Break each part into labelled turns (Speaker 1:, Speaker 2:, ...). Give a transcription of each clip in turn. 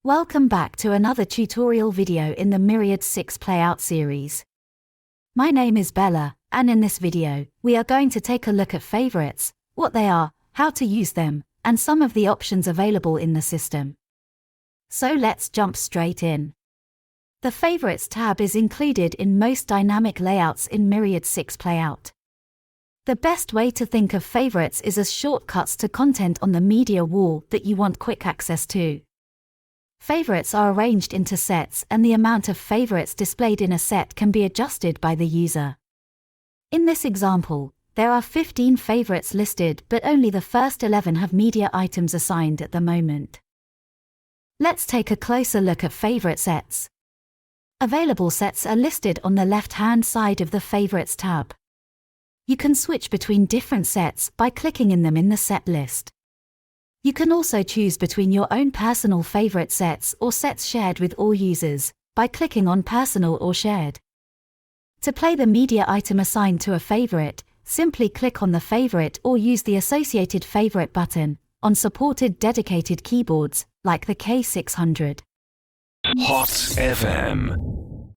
Speaker 1: Welcome back to another tutorial video in the Myriad 6 Playout series. My name is Bella, and in this video, we are going to take a look at favorites, what they are, how to use them, and some of the options available in the system. So let's jump straight in. The Favorites tab is included in most dynamic layouts in Myriad 6 Playout. The best way to think of favorites is as shortcuts to content on the media wall that you want quick access to. Favorites are arranged into sets, and the amount of favorites displayed in a set can be adjusted by the user. In this example, there are 15 favorites listed, but only the first 11 have media items assigned at the moment. Let's take a closer look at favorite sets. Available sets are listed on the left-hand side of the Favorites tab. You can switch between different sets by clicking in them in the set list. You can also choose between your own personal favorite sets or sets shared with all users by clicking on Personal or Shared. To play the media item assigned to a favorite, simply click on the favorite or use the associated favorite button on supported dedicated keyboards like the K600.
Speaker 2: Hot FM.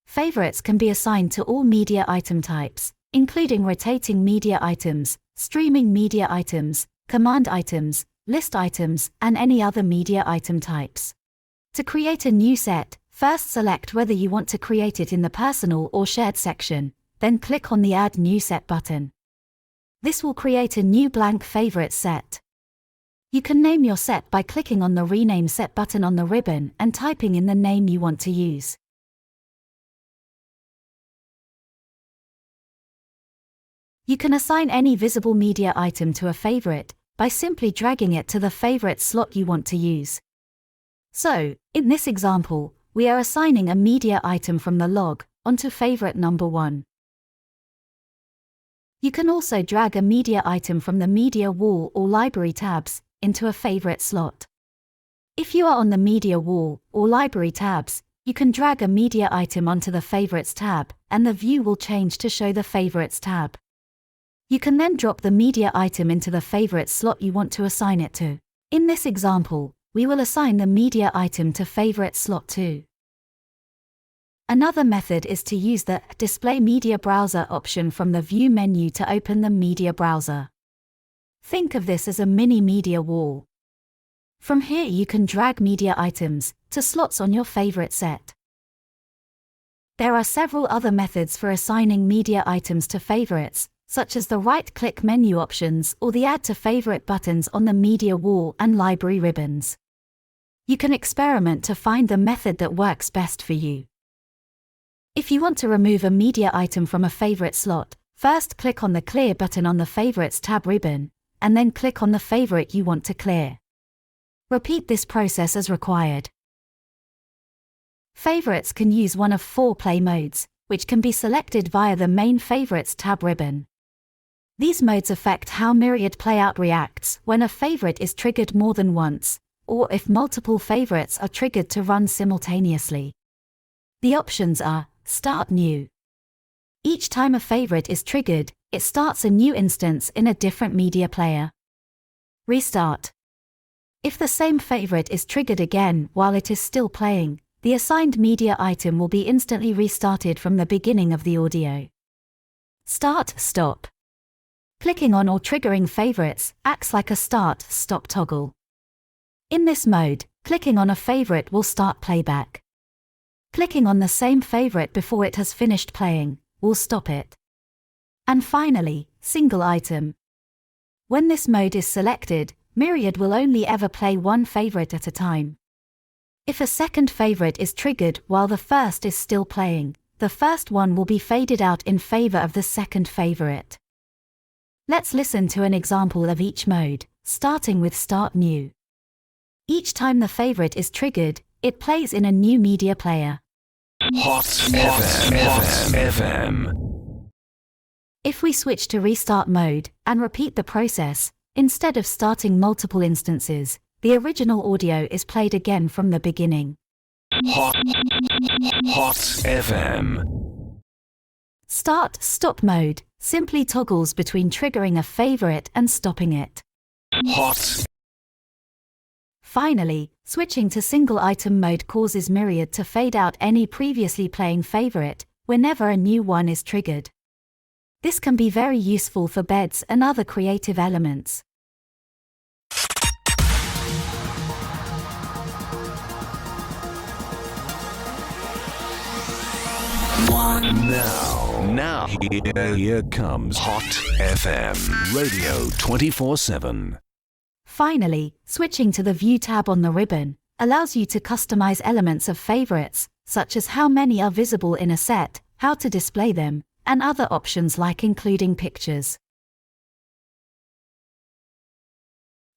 Speaker 1: Favorites can be assigned to all media item types, including rotating media items, streaming media items, command items, list items, and any other media item types. To create a new set, first select whether you want to create it in the Personal or Shared section, then click on the Add New Set button. This will create a new blank favorite set. You can name your set by clicking on the Rename Set button on the ribbon and typing in the name you want to use. You can assign any visible media item to a favorite by simply dragging it to the favorite slot you want to use. So, in this example, we are assigning a media item from the log onto favorite number 1. You can also drag a media item from the media wall or library tabs into a favorite slot. If you are on the media wall or library tabs, you can drag a media item onto the Favorites tab, and the view will change to show the Favorites tab. You can then drop the media item into the favorite slot you want to assign it to. In this example, we will assign the media item to favorite slot 2. Another method is to use the Display Media Browser option from the View menu to open the media browser. Think of this as a mini media wall. From here you can drag media items to slots on your favorite set. There are several other methods for assigning media items to favorites, such as the right-click menu options or the Add to Favorite buttons on the media wall and library ribbons. You can experiment to find the method that works best for you. If you want to remove a media item from a favorite slot, first click on the Clear button on the Favorites tab ribbon, and then click on the favorite you want to clear. Repeat this process as required. Favorites can use one of 4 play modes, which can be selected via the main Favorites tab ribbon. These modes affect how Myriad Playout reacts when a favorite is triggered more than once, or if multiple favorites are triggered to run simultaneously. The options are: Start New. Each time a favorite is triggered, it starts a new instance in a different media player. Restart. If the same favorite is triggered again while it is still playing, the assigned media item will be instantly restarted from the beginning of the audio. Start-Stop. Clicking on or triggering favorites acts like a start-stop toggle. In this mode, clicking on a favorite will start playback. Clicking on the same favorite before it has finished playing will stop it. And finally, Single Item. When this mode is selected, Myriad will only ever play one favorite at a time. If a second favorite is triggered while the first is still playing, the first one will be faded out in favor of the second favorite. Let's listen to an example of each mode, starting with Start New. Each time the favorite is triggered, it plays in a new media player.
Speaker 2: Hot FM.
Speaker 1: If we switch to Restart mode and repeat the process, instead of starting multiple instances, the original audio is played again from the beginning.
Speaker 2: Hot FM.
Speaker 1: Start-Stop mode simply toggles between triggering a favorite and stopping it.
Speaker 2: Hot
Speaker 1: Finally, switching to single item mode causes Myriad to fade out any previously playing favorite whenever a new one is triggered. This can be very useful for beds and other creative elements.
Speaker 2: Now, here comes Hot FM Radio 24/7.
Speaker 1: Finally, switching to the View tab on the ribbon allows you to customize elements of favorites, such as how many are visible in a set, how to display them, and other options like including pictures.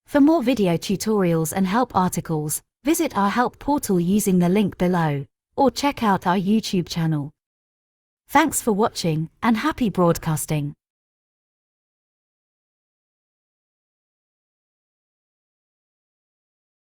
Speaker 1: For more video tutorials and help articles, visit our help portal using the link below, or check out our YouTube channel. Thanks for watching, and happy broadcasting.